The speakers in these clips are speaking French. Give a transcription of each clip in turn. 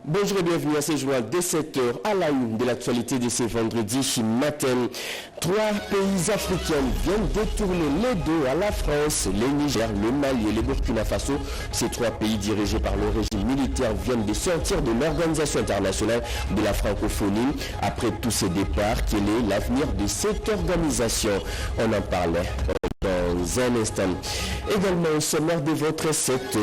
Bonjour et bienvenue à ce journal dès 7h à la une de l'actualité de ce vendredi matin. 3 pays africains viennent détourner le dos à la France, le Niger, le Mali et le Burkina Faso. Ces 3 pays dirigés par le régime militaire viennent de sortir de l'Organisation internationale de la francophonie. Après tous ces départs, quel est l'avenir de cette organisation? On en parlait dans un instant. Également au sommaire de votre 7h,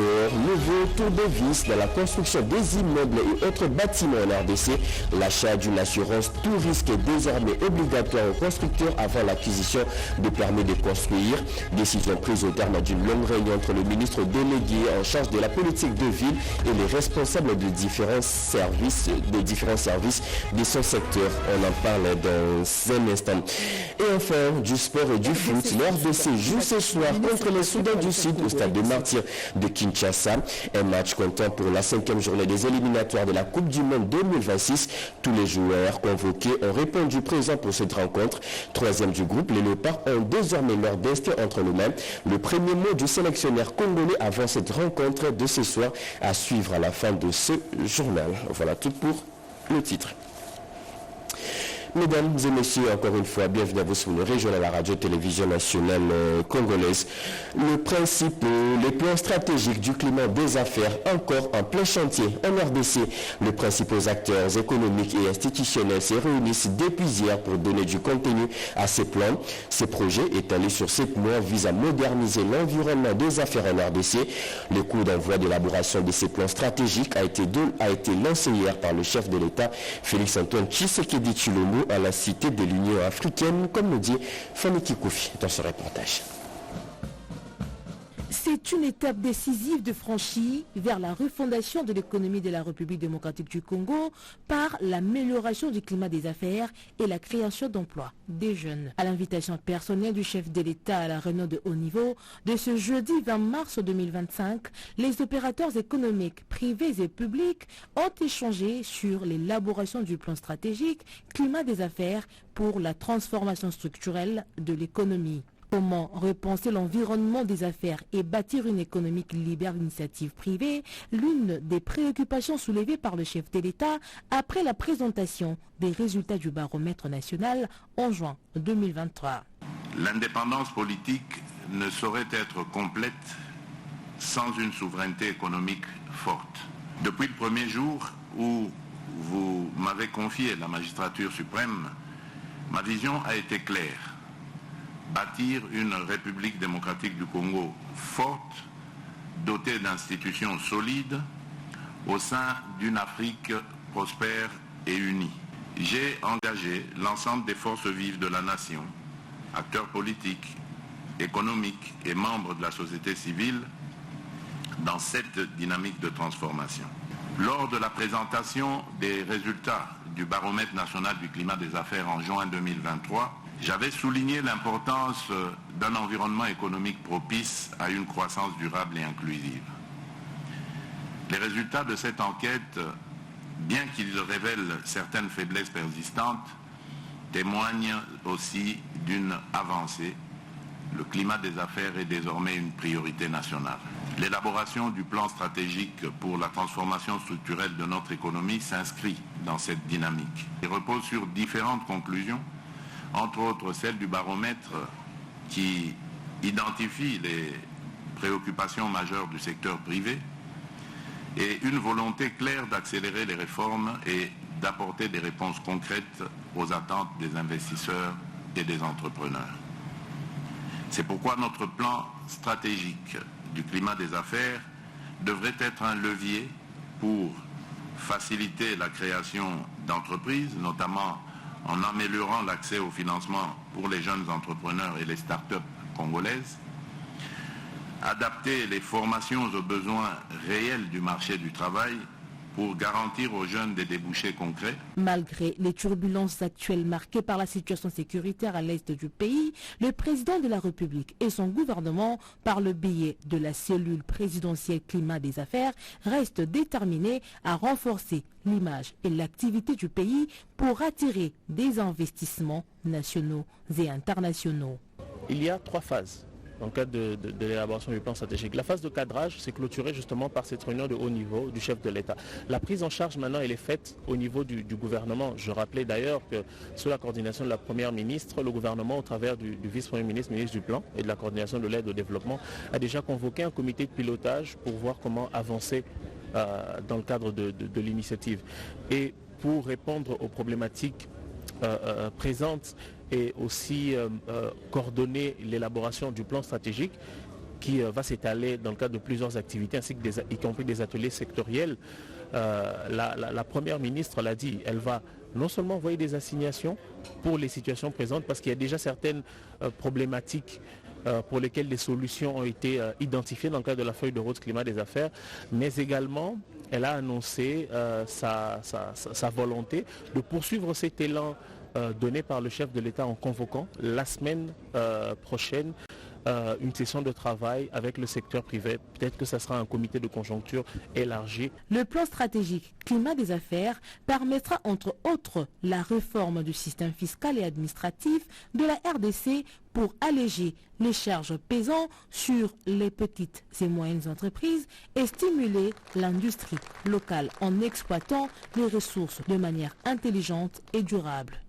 nouveau tour de vis dans la construction des immeubles et autres bâtiments en RDC. L'achat d'une assurance tout risque est désormais obligatoire aux constructeurs avant l'acquisition de permis de construire. Décision prise au terme d'une longue réunion entre le ministre délégué en charge de la politique de ville et les responsables de différents services de son secteur. On en parle dans un instant. Et enfin, du sport et du foot. L'RDC joue ce soir contre les Soudan du Sud au stade de Martyrs de Kinshasa. Un match comptant pour la 5e journée des éliminatoires de la Coupe du Monde 2026. Tous les joueurs convoqués ont répondu présents pour cette rencontre. 3e du groupe, les Léopards ont désormais leur destin entre les mains. Le premier mot du sélectionneur congolais avant cette rencontre de ce soir à suivre à la fin de ce journal. Voilà tout pour le titre. Mesdames et messieurs, encore une fois, bienvenue à vous sur le régional, la radio-télévision nationale congolaise. Le principe, les plans stratégiques du climat des affaires, encore en plein chantier en RDC. Les principaux acteurs économiques et institutionnels se réunissent depuis hier pour donner du contenu à ces plans. Ces projets étalés sur 7 mois visent à moderniser l'environnement des affaires en RDC. Le coup d'envoi d'élaboration de ces plans stratégiques a été lancé hier par le chef de l'État, Félix-Antoine Tshisekedi Tshilombo, à la cité de l'Union africaine, comme le dit Fanny Kikoufi dans ce reportage. C'est une étape décisive de franchie vers la refondation de l'économie de la République démocratique du Congo par l'amélioration du climat des affaires et la création d'emplois des jeunes. À l'invitation personnelle du chef de l'État à la réunion de haut niveau de ce jeudi 20 mars 2025, les opérateurs économiques, privés et publics ont échangé sur l'élaboration du plan stratégique climat des affaires pour la transformation structurelle de l'économie. Comment repenser l'environnement des affaires et bâtir une économie qui libère l'initiative privée, l'une des préoccupations soulevées par le chef de l'État après la présentation des résultats du baromètre national en juin 2023. L'indépendance politique ne saurait être complète sans une souveraineté économique forte. Depuis le premier jour où vous m'avez confié la magistrature suprême, ma vision a été claire. Bâtir une République démocratique du Congo forte, dotée d'institutions solides, au sein d'une Afrique prospère et unie. J'ai engagé l'ensemble des forces vives de la nation, acteurs politiques, économiques et membres de la société civile, dans cette dynamique de transformation. Lors de la présentation des résultats du baromètre national du climat des affaires en juin 2023, j'avais souligné l'importance d'un environnement économique propice à une croissance durable et inclusive. Les résultats de cette enquête, bien qu'ils révèlent certaines faiblesses persistantes, témoignent aussi d'une avancée. Le climat des affaires est désormais une priorité nationale. L'élaboration du plan stratégique pour la transformation structurelle de notre économie s'inscrit dans cette dynamique et repose sur différentes conclusions, entre autres celle du baromètre qui identifie les préoccupations majeures du secteur privé et une volonté claire d'accélérer les réformes et d'apporter des réponses concrètes aux attentes des investisseurs et des entrepreneurs. C'est pourquoi notre plan stratégique du climat des affaires devrait être un levier pour faciliter la création d'entreprises, notamment en améliorant l'accès au financement pour les jeunes entrepreneurs et les start-up congolaises, adapter les formations aux besoins réels du marché du travail pour garantir aux jeunes des débouchés concrets. Malgré les turbulences actuelles marquées par la situation sécuritaire à l'est du pays, le président de la République et son gouvernement, par le biais de la cellule présidentielle climat des affaires, restent déterminés à renforcer l'image et l'activité du pays pour attirer des investissements nationaux et internationaux. Il y a 3 phases dans le cadre de l'élaboration du plan stratégique. La phase de cadrage s'est clôturée justement par cette réunion de haut niveau du chef de l'État. La prise en charge maintenant, elle est faite au niveau du gouvernement. Je rappelais d'ailleurs que sous la coordination de la Première ministre, le gouvernement, au travers du vice-premier ministre, ministre du Plan et de la coordination de l'aide au développement, a déjà convoqué un comité de pilotage pour voir comment avancer dans le cadre de l'initiative. Et pour répondre aux problématiques présentes et aussi coordonner l'élaboration du plan stratégique qui va s'étaler dans le cadre de plusieurs activités ainsi que y compris des ateliers sectoriels. La Première ministre l'a dit, elle va non seulement envoyer des assignations pour les situations présentes parce qu'il y a déjà certaines problématiques pour lesquelles des solutions ont été identifiées dans le cadre de la feuille de route climat des affaires, mais également elle a annoncé sa volonté de poursuivre cet élan donné par le chef de l'État en convoquant la semaine prochaine une session de travail avec le secteur privé. Peut-être que ce sera un comité de conjoncture élargi. Le plan stratégique climat des affaires permettra entre autres la réforme du système fiscal et administratif de la RDC pour alléger les charges pesant sur les petites et moyennes entreprises et stimuler l'industrie locale en exploitant les ressources de manière intelligente et durable.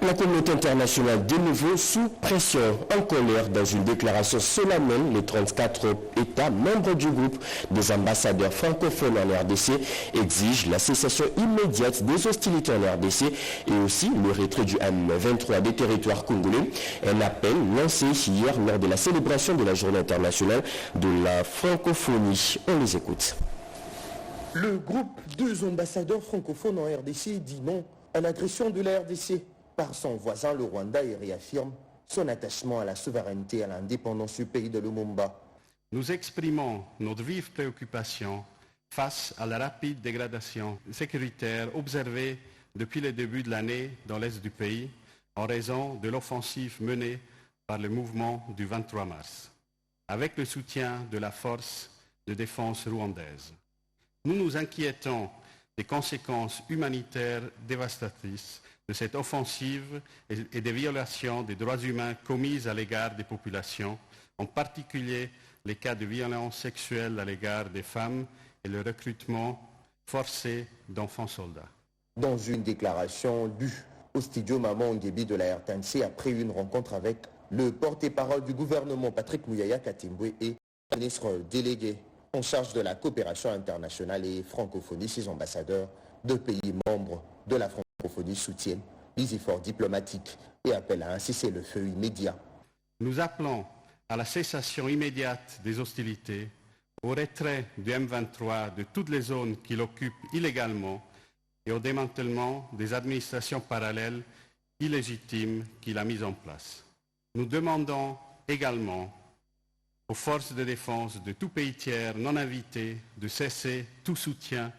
La communauté internationale de nouveau sous pression, en colère dans une déclaration solennelle, les 34 États membres du groupe des ambassadeurs francophones en RDC exigent la cessation immédiate des hostilités en RDC et aussi le retrait du M23 des territoires congolais. Un appel lancé hier lors de la célébration de la journée internationale de la francophonie. On les écoute. Le groupe des ambassadeurs francophones en RDC dit non à l'agression de la RDC par son voisin le Rwanda et réaffirme son attachement à la souveraineté et à l'indépendance du pays de Lumumba. Nous exprimons notre vive préoccupation face à la rapide dégradation sécuritaire observée depuis le début de l'année dans l'est du pays en raison de l'offensive menée par le mouvement du 23 mars, avec le soutien de la force de défense rwandaise. Nous nous inquiétons des conséquences humanitaires dévastatrices de cette offensive et des violations des droits humains commises à l'égard des populations, en particulier les cas de violences sexuelles à l'égard des femmes et le recrutement forcé d'enfants soldats. Dans une déclaration lue au studio Maman Nguebi de la RTNC après une rencontre avec le porte-parole du gouvernement Patrick Mouyaya Katimbwe et le ministre délégué en charge de la coopération internationale et francophonie, ces ambassadeurs de pays membres de la francophonie soutiennent les efforts diplomatiques et appellent à un cessez-le-feu immédiat. Nous appelons à la cessation immédiate des hostilités, au retrait du M23 de toutes les zones qu'il occupe illégalement et au démantèlement des administrations parallèles illégitimes qu'il a mises en place. Nous demandons également aux forces de défense de tout pays tiers non invités de cesser tout soutien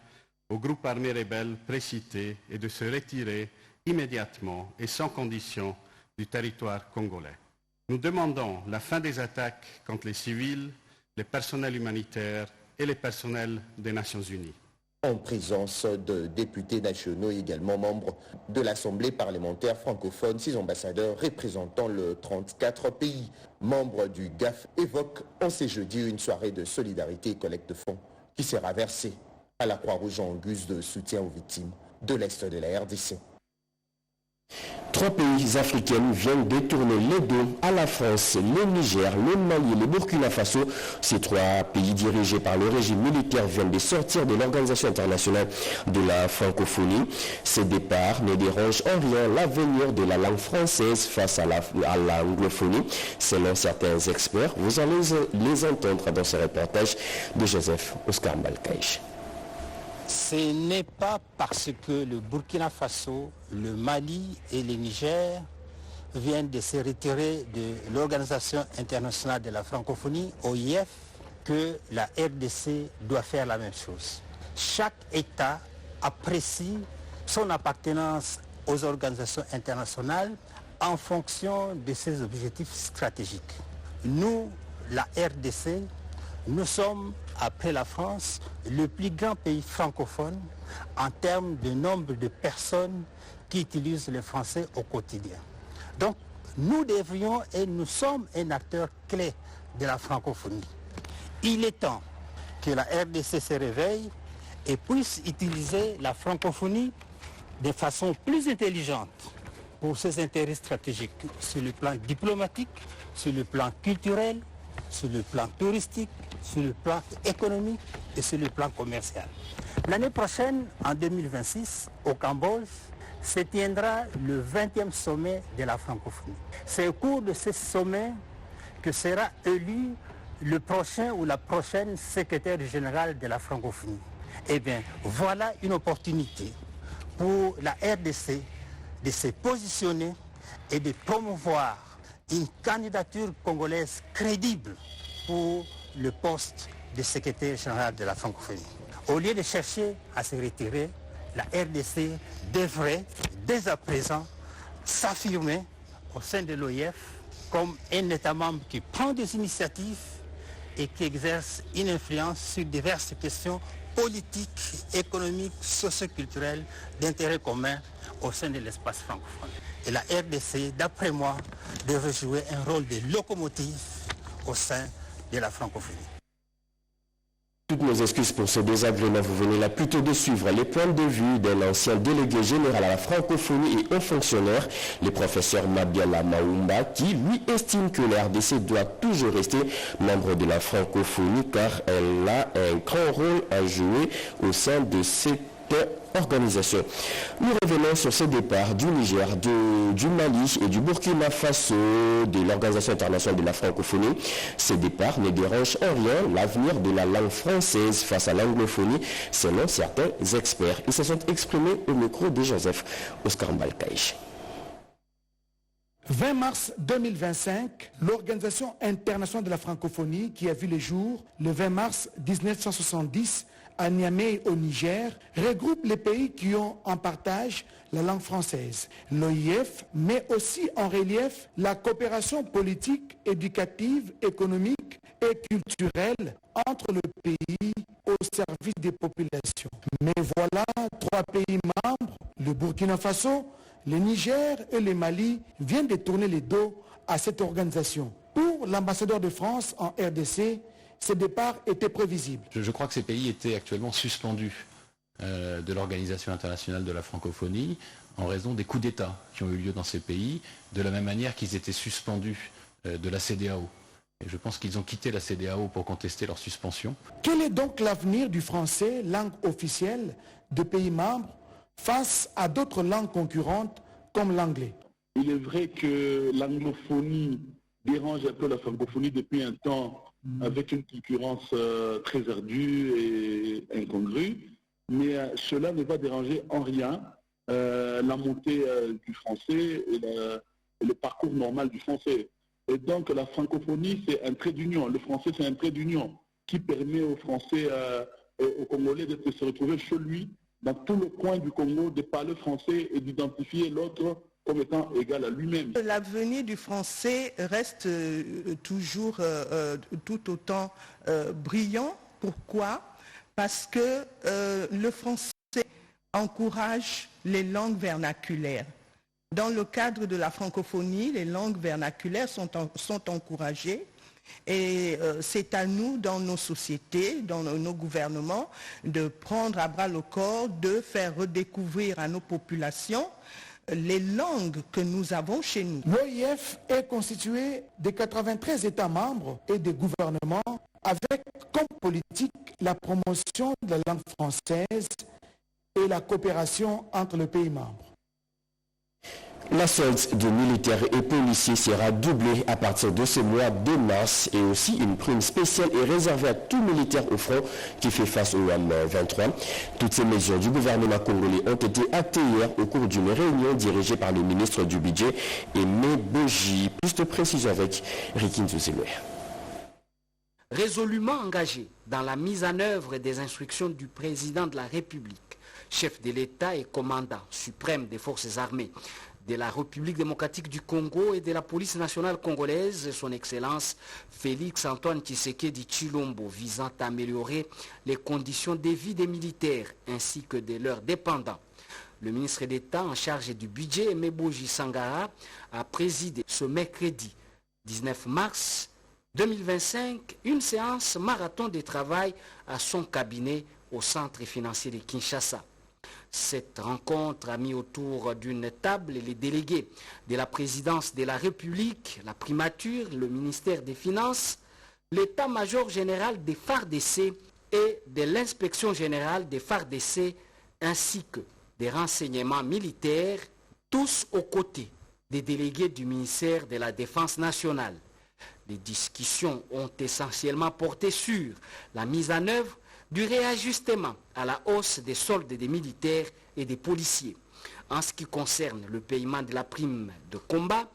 aux groupes armés rebelles précités et de se retirer immédiatement et sans condition du territoire congolais. Nous demandons la fin des attaques contre les civils, les personnels humanitaires et les personnels des Nations Unies. En présence de députés nationaux et également membres de l'Assemblée parlementaire francophone, ces ambassadeurs représentant le 34 pays membres du GAF évoquent en ce jeudi une soirée de solidarité et collecte de fonds qui sera versée à la Croix-Rouge en guise de soutien aux victimes de l'Est de la RDC. 3 pays africains viennent de tourner les dos à la France, le Niger, le Mali et le Burkina Faso. Ces 3 pays dirigés par le régime militaire viennent de sortir de l'Organisation internationale de la francophonie. Ces départs ne dérangent en rien l'avenir de la langue française face à l'anglophonie. Selon certains experts, vous allez les entendre dans ce reportage de Joseph Oscar Mbalkaïch. Ce n'est pas parce que le Burkina Faso, le Mali et le Niger viennent de se retirer de l'Organisation internationale de la francophonie, OIF, que la RDC doit faire la même chose. Chaque État apprécie son appartenance aux organisations internationales en fonction de ses objectifs stratégiques. Nous, la RDC, nous sommes, après la France, le plus grand pays francophone en termes de nombre de personnes qui utilisent le français au quotidien. Donc, nous devrions et nous sommes un acteur clé de la francophonie. Il est temps que la RDC se réveille et puisse utiliser la francophonie de façon plus intelligente pour ses intérêts stratégiques sur le plan diplomatique, sur le plan culturel, sur le plan touristique, sur le plan économique et sur le plan commercial. L'année prochaine, en 2026, au Cambodge, se tiendra le 20e sommet de la francophonie. C'est au cours de ce sommet que sera élu le prochain ou la prochaine secrétaire générale de la francophonie. Eh bien, voilà une opportunité pour la RDC de se positionner et de promouvoir une candidature congolaise crédible pour le poste de secrétaire général de la francophonie. Au lieu de chercher à se retirer, la RDC devrait dès à présent s'affirmer au sein de l'OIF comme un État membre qui prend des initiatives et qui exerce une influence sur diverses questions politiques, économiques, socio-culturelles d'intérêt commun au sein de l'espace francophone. Et la RDC, d'après moi, devrait jouer un rôle de locomotive au sein de la francophonie. Toutes nos excuses pour ce désagrément, vous venez là plutôt de suivre les points de vue d'un ancien délégué général à la francophonie et haut fonctionnaire, le professeur Mabiala Maoumba, qui lui estime que la RDC doit toujours rester membre de la francophonie car elle a un grand rôle à jouer au sein de cette organisation. Nous revenons sur ce départ du Niger, du Mali et du Burkina Faso de l'Organisation internationale de la francophonie. Ces départs ne dérangent en rien l'avenir de la langue française face à l'anglophonie, selon certains experts. Ils se sont exprimés au micro de Joseph Oscar Mbalkaïch. 20 mars 2025, l'Organisation internationale de la francophonie, qui a vu le jour le 20 mars 1970 à Niamey au Niger, regroupe les pays qui ont en partage la langue française. L'OIF met aussi en relief la coopération politique, éducative, économique et culturelle entre le pays au service des populations. Mais voilà, 3 pays membres, le Burkina Faso, le Niger et le Mali, viennent de tourner les dos à cette organisation. Pour l'ambassadeur de France en RDC, ce départ était prévisible. Je crois que ces pays étaient actuellement suspendus de l'Organisation internationale de la francophonie en raison des coups d'État qui ont eu lieu dans ces pays, de la même manière qu'ils étaient suspendus de la CEDEAO. Et je pense qu'ils ont quitté la CEDEAO pour contester leur suspension. Quel est donc l'avenir du français, langue officielle de pays membres, face à d'autres langues concurrentes comme l'anglais? Il est vrai que l'anglophonie dérange un peu la francophonie depuis un temps avec une concurrence très ardue et incongrue, mais cela ne va déranger en rien la montée du français et le parcours normal du français. Et donc la francophonie, c'est un trait d'union. Le français, c'est un trait d'union qui permet aux Français, aux Congolais de se retrouver chez lui, dans tout le coin du Congo, de parler français et d'identifier l'autre comme étant égal à lui-même. L'avenir du français reste toujours tout autant brillant. Pourquoi? Parce que le français encourage les langues vernaculaires. Dans le cadre de la francophonie, les langues vernaculaires sont encouragées. Et c'est à nous, dans nos sociétés, dans nos gouvernements, de prendre à bras le corps, de faire redécouvrir à nos populations les langues que nous avons chez nous. L'OIF est constitué de 93 États membres et des gouvernements avec comme politique la promotion de la langue française et la coopération entre les pays membres. La solde de militaires et policiers sera doublée à partir de ce mois de mars et aussi une prime spéciale est réservée à tout militaire au front qui fait face au M23. Toutes ces mesures du gouvernement congolais ont été actées hier au cours d'une réunion dirigée par le ministre du Budget Aimé Boji. Plus de précision avec Rikin Zouzeloué. Résolument engagé dans la mise en œuvre des instructions du président de la République, chef de l'État et commandant suprême des forces armées de la République démocratique du Congo et de la police nationale congolaise, son Excellence Félix Antoine Tshisekedi Tshilombo, visant à améliorer les conditions de vie des militaires ainsi que de leurs dépendants. Le ministre d'État en charge du budget, Meboji Sangara, a présidé ce mercredi 19 mars 2025 une séance marathon de travail à son cabinet au centre financier de Kinshasa. Cette rencontre a mis autour d'une table les délégués de la présidence de la République, la primature, le ministère des Finances, l'état-major général des FARDC et de l'inspection générale des FARDC ainsi que des renseignements militaires, tous aux côtés des délégués du ministère de la Défense nationale. Les discussions ont essentiellement porté sur la mise en œuvre du réajustement à la hausse des soldes des militaires et des policiers. En ce qui concerne le paiement de la prime de combat,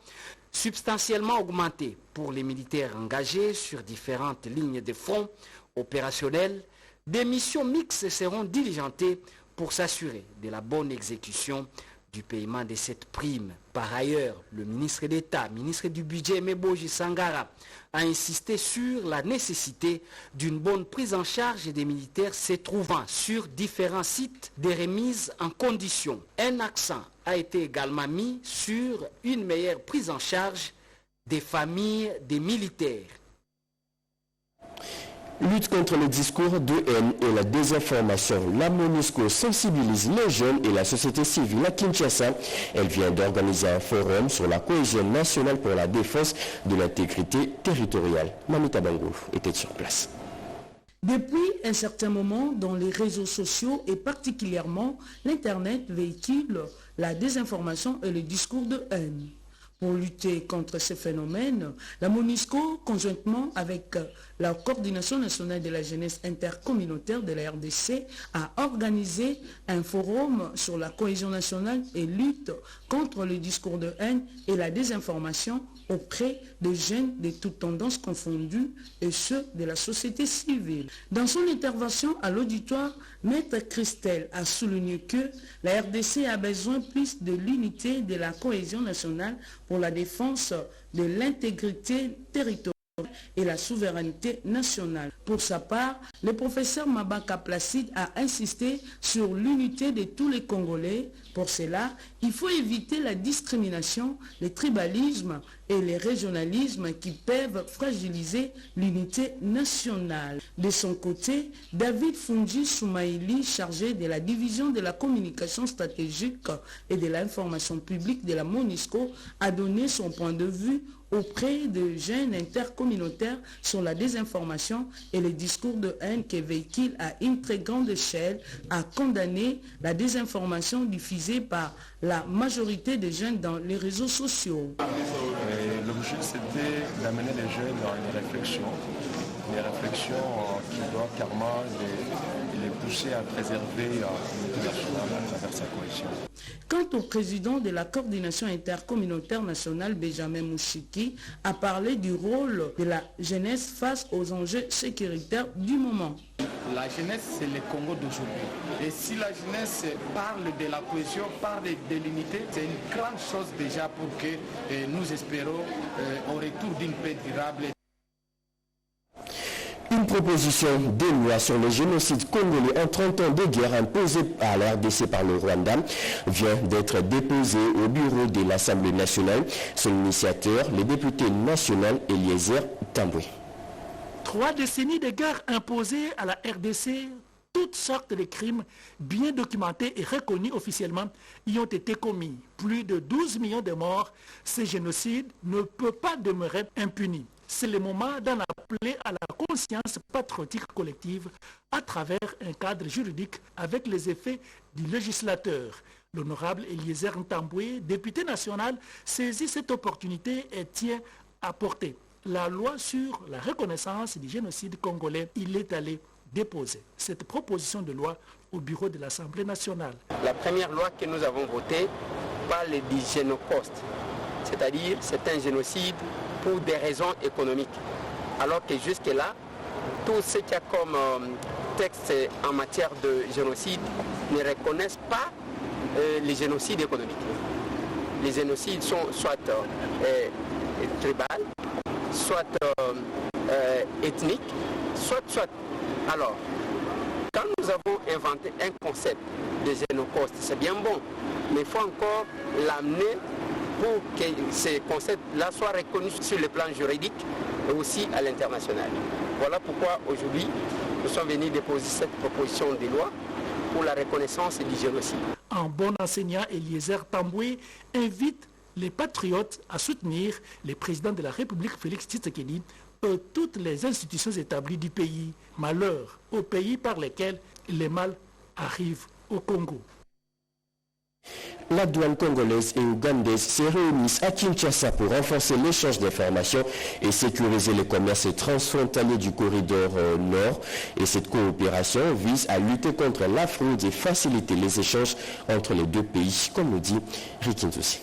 substantiellement augmenté pour les militaires engagés sur différentes lignes de front opérationnels, des missions mixtes seront diligentées pour s'assurer de la bonne exécution du paiement de cette prime. Par ailleurs, le ministre d'État, ministre du Budget Meboji Sangara, a insisté sur la nécessité d'une bonne prise en charge des militaires se trouvant sur différents sites de remise en condition. Un accent a été également mis sur une meilleure prise en charge des familles des militaires. Lutte contre le discours de haine et la désinformation. La MONUSCO sensibilise les jeunes et la société civile à Kinshasa. Elle vient d'organiser un forum sur la cohésion nationale pour la défense de l'intégrité territoriale. Mamita Bango était sur place. Depuis un certain moment, dans les réseaux sociaux et particulièrement l'Internet véhicule la désinformation et le discours de haine. Pour lutter contre ces phénomènes, la MONUSCO, conjointement avec la Coordination nationale de la jeunesse intercommunautaire de la RDC, a organisé un forum sur la cohésion nationale et lutte contre le discours de haine et la désinformation auprès des jeunes de toutes tendances confondues et ceux de la société civile. Dans son intervention à l'auditoire, Maître Christelle a souligné que la RDC a besoin plus de l'unité de la cohésion nationale pour la défense de l'intégrité territoriale et la souveraineté nationale. Pour sa part, le professeur Mabaka Placide a insisté sur l'unité de tous les Congolais. Pour cela, il faut éviter la discrimination, le tribalisme et les régionalismes qui peuvent fragiliser l'unité nationale. De son côté, David Fungi Soumaïli, chargé de la division de la communication stratégique et de l'information publique de la MONUSCO, a donné son point de vue auprès de jeunes intercommunautaires sur la désinformation et les discours de haine qui véhiculent à une très grande échelle, a condamné la désinformation diffusée par la majorité des jeunes dans les réseaux sociaux. L'objectif, c'était d'amener les jeunes dans une réflexion qui doit carrément les pousser à préserver l'unité nationale à travers sa cohésion. Quant au président de la coordination intercommunautaire nationale, Benjamin Mouchiki, a parlé du rôle de la jeunesse face aux enjeux sécuritaires du moment. La jeunesse, c'est le Congo d'aujourd'hui. Et si la jeunesse parle de la cohésion, parle de l'unité, c'est une grande chose déjà pour que nous espérons au retour d'une paix durable. Une proposition de loi sur le génocide congolais en 30 ans de guerre imposée à la RDC par le Rwanda vient d'être déposée au bureau de l'Assemblée nationale. Son initiateur, le député national Eliezer Tambwe. 3 décennies de guerre imposées à la RDC, toutes sortes de crimes bien documentés et reconnus officiellement y ont été commis. Plus de 12 millions de morts, ce génocide ne peut pas demeurer impuni. C'est le moment d'en appeler à la conscience patriotique collective à travers un cadre juridique avec les effets du législateur. L'honorable Eliezer Ntambwe, député national, saisit cette opportunité et tient à porter la loi sur la reconnaissance du génocide congolais. Il est allé déposer cette proposition de loi au bureau de l'Assemblée nationale. La première loi que nous avons votée parle du génocoste, c'est-à-dire c'est un génocide pour des raisons économiques. Alors que jusque-là, tout ce qu'il y a comme texte en matière de génocide ne reconnaissent pas les génocides économiques. Les génocides sont soit tribal, soit ethnique, soit. Alors, quand nous nous avons inventé un concept de génocoste. C'est bien bon, mais il faut encore l'amener pour que ces concepts-là soient reconnus sur le plan juridique et aussi à l'international. Voilà pourquoi aujourd'hui, nous sommes venus déposer cette proposition de loi pour la reconnaissance du génocide. Un bon enseignant, Eliezer Tamboué, invite les patriotes à soutenir le président de la République, Félix Tshisekedi, et toutes les institutions établies du pays. Malheur aux pays par lesquels les mal arrivent au Congo. La douane congolaise et ougandaise se réunissent à Kinshasa pour renforcer l'échange d'informations et sécuriser les commerces transfrontaliers du corridor nord. Et cette coopération vise à lutter contre la fraude et faciliter les échanges entre les deux pays, comme le dit Rikinzosi.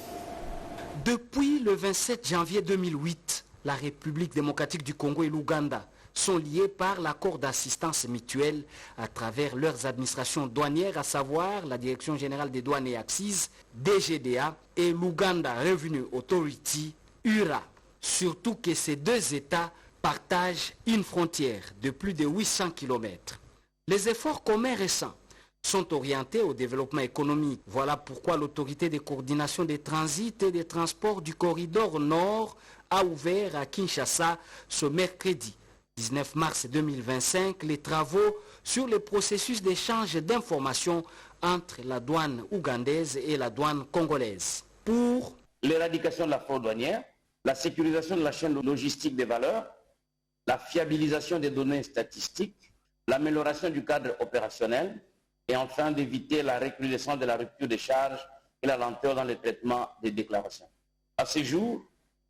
Depuis le 27 janvier 2008, la République démocratique du Congo et l'Ouganda sont liés par l'accord d'assistance mutuelle à travers leurs administrations douanières, à savoir la Direction générale des douanes et accises, DGDA, et l'Ouganda Revenue Authority, URA. Surtout que ces deux États partagent une frontière de plus de 800 km. Les efforts communs récents sont orientés au développement économique. Voilà pourquoi l'autorité de coordination des transits et des transports du corridor nord a ouvert à Kinshasa ce mercredi 19 mars 2025 les travaux sur le processus d'échange d'informations entre la douane ougandaise et la douane congolaise. Pour l'éradication de la fraude douanière, la sécurisation de la chaîne logistique des valeurs, la fiabilisation des données statistiques, l'amélioration du cadre opérationnel et enfin d'éviter la recrudescence de la rupture des charges et la lenteur dans le traitement des déclarations. À ce jour,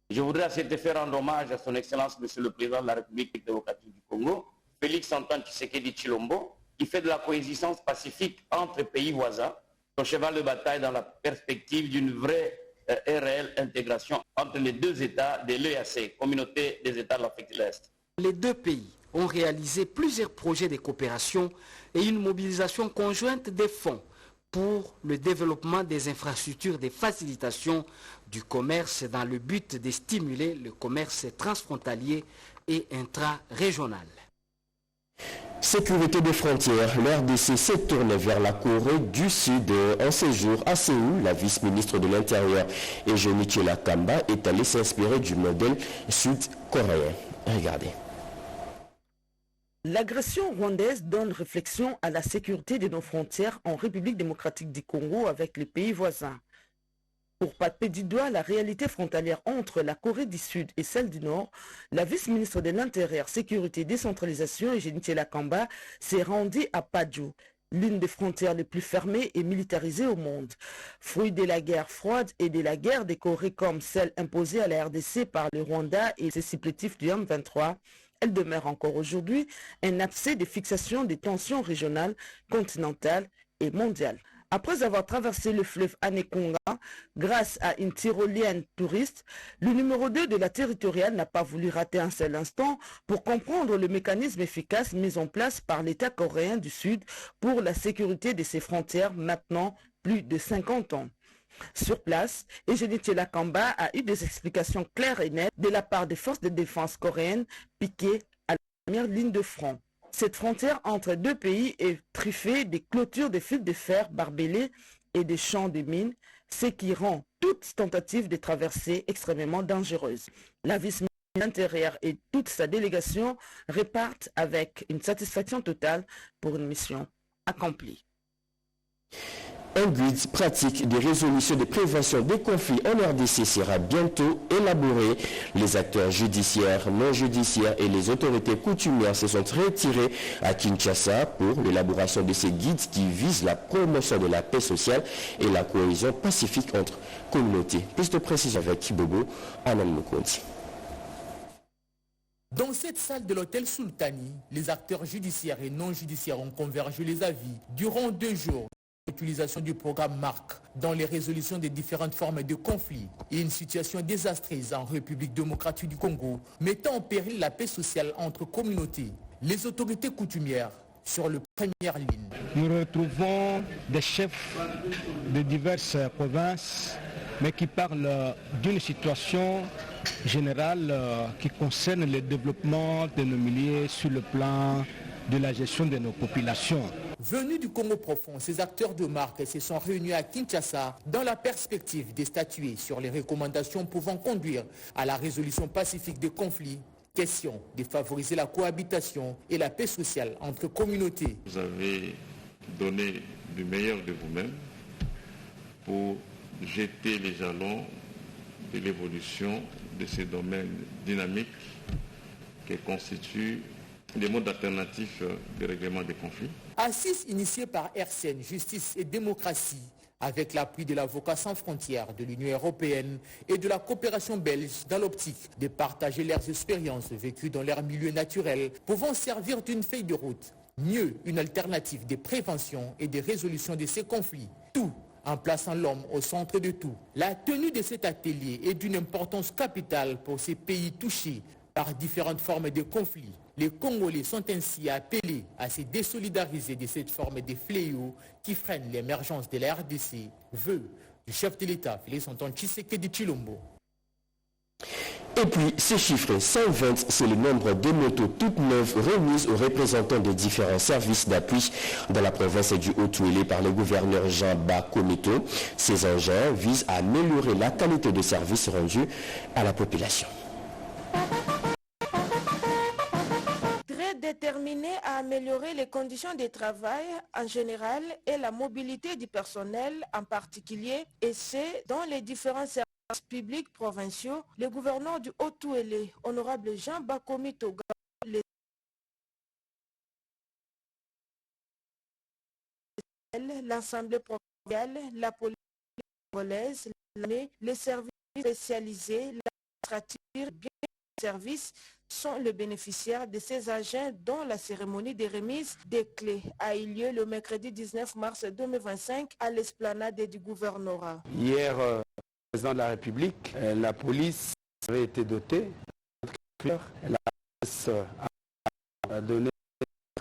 je voudrais à cet effet rendre hommage à son Excellence Monsieur le Président de la République démocratique du Congo, Félix Antoine Tshisekedi Tshilombo, qui fait de la coexistence pacifique entre pays voisins son cheval de bataille dans la perspective d'une vraie et réelle intégration entre les deux États de l'EAC, Communauté des États de l'Afrique de l'Est. Les deux pays ont réalisé plusieurs projets de coopération et une mobilisation conjointe des fonds pour le développement des infrastructures de facilitation du commerce dans le but de stimuler le commerce transfrontalier et intra-régional. Sécurité des frontières, l'RDC s'est tournée vers la Corée du Sud. En séjour à Séoul, la vice-ministre de l'Intérieur, Eugénie Kamba, est allée s'inspirer du modèle sud-coréen. Regardez. L'agression rwandaise donne réflexion à la sécurité de nos frontières en République démocratique du Congo avec les pays voisins. Pour palper du doigt la réalité frontalière entre la Corée du Sud et celle du Nord, la vice-ministre de l'Intérieur, Sécurité et Décentralisation, Eugénie Kamba, s'est rendue à Paju, l'une des frontières les plus fermées et militarisées au monde. Fruit de la guerre froide et de la guerre des Corées comme celle imposée à la RDC par le Rwanda et ses supplétifs du M23, elle demeure encore aujourd'hui un abcès de fixation des tensions régionales, continentales et mondiales. Après avoir traversé le fleuve Anekonga grâce à une tyrolienne touriste, le numéro 2 de la territoriale n'a pas voulu rater un seul instant pour comprendre le mécanisme efficace mis en place par l'État coréen du Sud pour la sécurité de ses frontières maintenant plus de 50 ans. Sur place, Eugénie Kamba a eu des explications claires et nettes de la part des forces de défense coréennes piquées à la première ligne de front. Cette frontière entre deux pays est truffée des clôtures de fils de fer barbelés et des champs de mines, ce qui rend toute tentative de traversée extrêmement dangereuse. La vice-ministre de l'Intérieur et toute sa délégation repartent avec une satisfaction totale pour une mission accomplie. Un guide pratique de résolution de prévention des conflits en RDC sera bientôt élaboré. Les acteurs judiciaires, non judiciaires et les autorités coutumières se sont retirés à Kinshasa pour l'élaboration de ces guides qui visent la promotion de la paix sociale et la cohésion pacifique entre communautés. Plus de précision avec Kibobo, Anam Mukonti. Dans cette salle de l'hôtel Sultani, les acteurs judiciaires et non judiciaires ont convergé les avis durant 2 jours. L'utilisation du programme MARC dans les résolutions des différentes formes de conflits et une situation désastreuse en République démocratique du Congo, mettant en péril la paix sociale entre communautés. Les autorités coutumières sur la première ligne. Nous retrouvons des chefs de diverses provinces, mais qui parlent d'une situation générale qui concerne le développement de nos milieux sur le plan de la gestion de nos populations. Venus du Congo profond, ces acteurs de marque se sont réunis à Kinshasa dans la perspective de statuer sur les recommandations pouvant conduire à la résolution pacifique des conflits. Question de favoriser la cohabitation et la paix sociale entre communautés. Vous avez donné du meilleur de vous-même pour jeter les jalons de l'évolution de ces domaines dynamiques qui constituent des modes alternatifs de règlement des conflits. Assise initiée par RCN, Justice et Démocratie, avec l'appui de l'Avocat sans frontières, de l'Union européenne et de la coopération belge dans l'optique de partager leurs expériences vécues dans leur milieu naturel, pouvant servir d'une feuille de route. Mieux, une alternative de prévention et de résolution de ces conflits. Tout en plaçant l'homme au centre de tout. La tenue de cet atelier est d'une importance capitale pour ces pays touchés par différentes formes de conflits. Les Congolais sont ainsi appelés à se désolidariser de cette forme de fléau qui freine l'émergence de la RDC, vœu du chef de l'État, Félix Antoine Tshisekedi Tshilombo. Et puis, ces chiffres, 120, c'est le nombre de motos toutes neuves remises aux représentants des différents services d'appui dans la province du Haut-Touélé par le gouverneur Jean-Ba Komito. Ces engins visent à améliorer la qualité de service rendu à la population. Déterminé à améliorer les conditions de travail en général et la mobilité du personnel en particulier, et c'est dans les différents services publics provinciaux, le gouverneur du Haut-Touélé, honorable Jean-Ba Komito, l'Assemblée provinciale, la police congolaise, les services spécialisés, l'administrature, bien services sont les bénéficiaires de ces agents dont la cérémonie de remise des clés a eu lieu le mercredi 19 mars 2025 à l'esplanade du gouvernorat. Hier, le président de la République, la police avait été dotée. La police a donné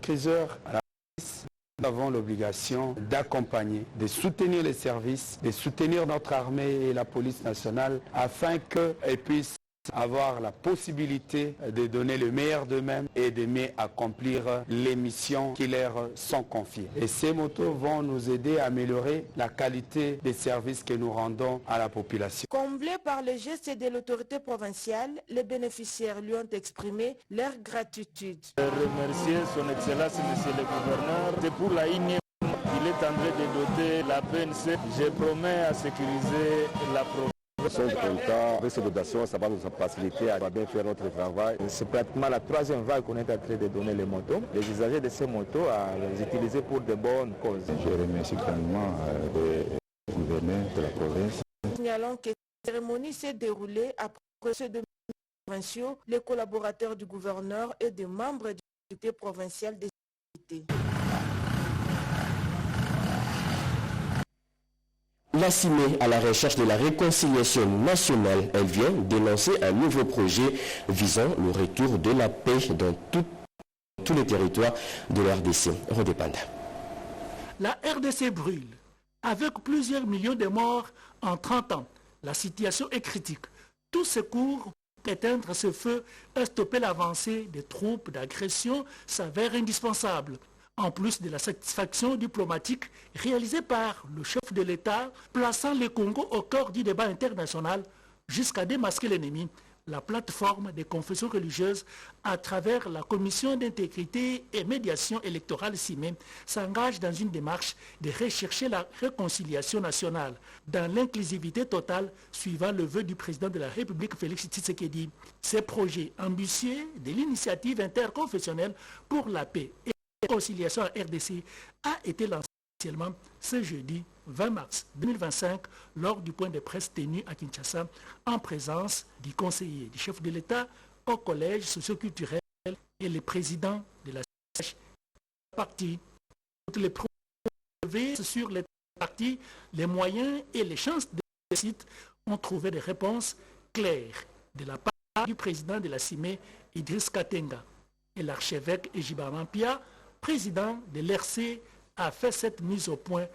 13 heures à la police. Nous avons l'obligation d'accompagner, de soutenir les services, de soutenir notre armée et la police nationale afin qu'elles puissent avoir la possibilité de donner le meilleur d'eux-mêmes et de mieux accomplir les missions qui leur sont confiées. Et ces motos vont nous aider à améliorer la qualité des services que nous rendons à la population. Comblés par le geste de l'autorité provinciale, les bénéficiaires lui ont exprimé leur gratitude. Remercier son Excellence, Monsieur le Gouverneur, c'est pour la INE. Il est en train de doter la PNC. Je promets à sécuriser la province. Nous sommes contents. Avec ces dotations, ça va nous faciliter à bien faire notre travail. C'est pratiquement la troisième vague qu'on est en train de donner les motos. Les usagers de ces motos à les utiliser pour de bonnes causes. Je remercie grandement le gouverneur de la province. Signalons que la cérémonie s'est déroulée après ceux de provinciaux, les collaborateurs du gouverneur et des membres du comité provincial des cités. La CIME à la recherche de la réconciliation nationale, elle vient d'énoncer un nouveau projet visant le retour de la paix dans tous les territoires de la RDC. Rodépanda. La RDC brûle. Avec plusieurs millions de morts en 30 ans, la situation est critique. Tout secours pour éteindre ce feu et stopper l'avancée des troupes d'agression s'avère indispensable. En plus de la satisfaction diplomatique réalisée par le chef de l'État, plaçant le Congo au cœur du débat international jusqu'à démasquer l'ennemi, la plateforme des confessions religieuses à travers la Commission d'intégrité et médiation électorale CIME s'engage dans une démarche de rechercher la réconciliation nationale dans l'inclusivité totale suivant le vœu du président de la République Félix Tshisekedi. Ces projets ambitieux de l'initiative interconfessionnelle pour la paix et la réconciliation à RDC a été lancé officiellement ce jeudi 20 mars 2025 lors du point de presse tenu à Kinshasa en présence du conseiller du chef de l'État au collège socio-culturel et le président de la CH parti. Toutes les projets sur les partis, les moyens et les chances de réussite ont trouvé des réponses claires de la part du président de la CIME, Idriss Katenga, et l'archevêque Ejiba Mampia, président de l'RC, a fait cette mise au point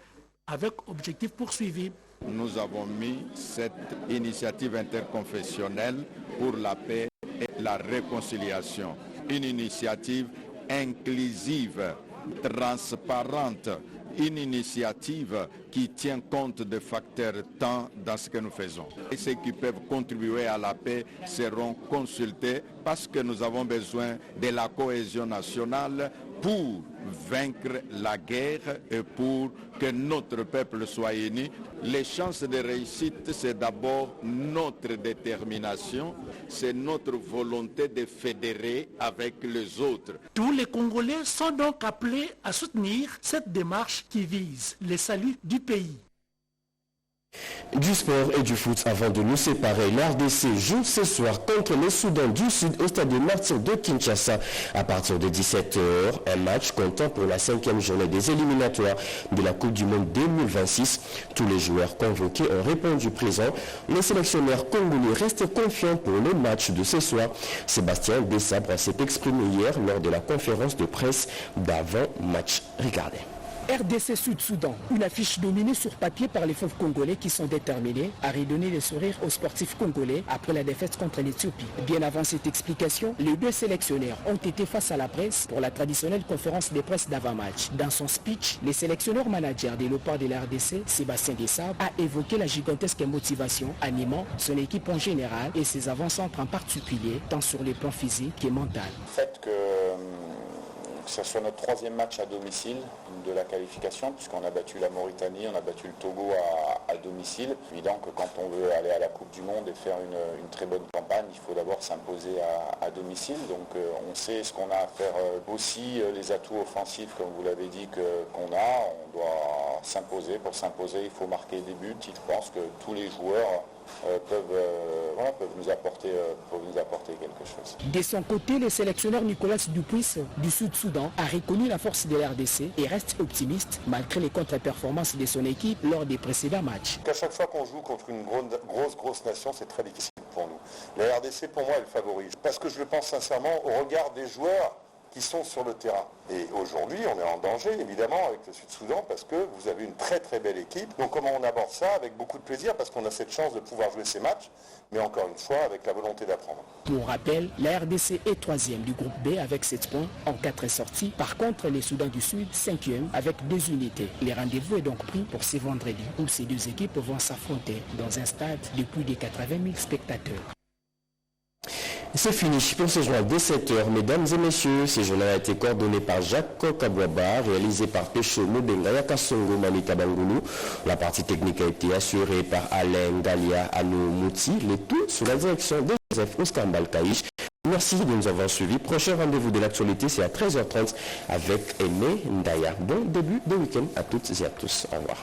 avec objectif poursuivi. Nous avons mis cette initiative interconfessionnelle pour la paix et la réconciliation. Une initiative inclusive transparente, une initiative qui tient compte des facteurs temps dans ce que nous faisons. Et ceux qui peuvent contribuer à la paix seront consultés parce que nous avons besoin de la cohésion nationale pour vaincre la guerre et pour que notre peuple soit uni. Les chances de réussite, c'est d'abord notre détermination, c'est notre volonté de fédérer avec les autres. Tous les Congolais sont donc appelés à soutenir cette démarche qui vise le salut du pays. Du sport et du foot avant de nous séparer. L'RDC joue ce soir contre le Soudan du Sud au stade de Martyrs de Kinshasa à partir de 17h. Un match comptant pour la 5e journée des éliminatoires de la Coupe du Monde 2026. Tous les joueurs convoqués ont répondu présent. Le sélectionneur congolais reste confiant pour le match de ce soir. Sébastien Desabre s'est exprimé hier lors de la conférence de presse d'avant-match. Regardez. RDC Sud-Soudan, une affiche dominée sur papier par les fauves congolais qui sont déterminés à redonner le sourire aux sportifs congolais après la défaite contre l'Éthiopie. Bien avant cette explication, les deux sélectionneurs ont été face à la presse pour la traditionnelle conférence de presse d'avant-match. Dans son speech, le sélectionneur manager des Léopards de la RDC, Sébastien Desabre, a évoqué la gigantesque motivation animant son équipe en général et ses avant-centres en particulier, tant sur les plans physiques et mental. Le fait que ce soit notre 3e match à domicile de la qualification, puisqu'on a battu la Mauritanie, on a battu le Togo à domicile. Évident que quand on veut aller à la Coupe du Monde et faire une très bonne campagne, il faut d'abord s'imposer à domicile. Donc on sait ce qu'on a à faire aussi, les atouts offensifs, comme vous l'avez dit, qu'on a. On doit s'imposer. Pour s'imposer, il faut marquer des buts. Je pense que tous les joueurs peuvent nous apporter quelque chose. De son côté, le sélectionneur Nicolas Dupuis du Sud-Soudan a reconnu la force de la RDC et reste optimiste malgré les contre-performances de son équipe lors des précédents matchs. À chaque fois qu'on joue contre une grosse nation, c'est très difficile pour nous. La RDC, pour moi, elle favorise. Parce que je le pense sincèrement au regard des joueurs qui sont sur le terrain. Et aujourd'hui, on est en danger, évidemment, avec le Sud-Soudan, parce que vous avez une très belle équipe. Donc comment on aborde ça? Avec beaucoup de plaisir, parce qu'on a cette chance de pouvoir jouer ces matchs, mais encore une fois, avec la volonté d'apprendre. Pour rappel, la RDC est 3e du groupe B avec 7 points en 4 sorties. Par contre, les Soudans du Sud, 5e avec 2 unités. Les rendez-vous est donc pris pour ce vendredi, où ces deux équipes vont s'affronter dans un stade de plus de 80 000 spectateurs. C'est fini pour ce journal de 7h. Mesdames et messieurs, ce journal a été coordonné par Jacques Kabouaba, réalisé par Pécho Mobengaya Kassongo Malika Bangoulou. La partie technique a été assurée par Alain Galia Anou-Mouti, le tout sous la direction de Joseph Oscar Balkaïch. Merci de nous avoir suivis. Prochain rendez-vous de l'actualité, c'est à 13h30 avec Aimé Ndaya. Bon début de week-end à toutes et à tous. Au revoir.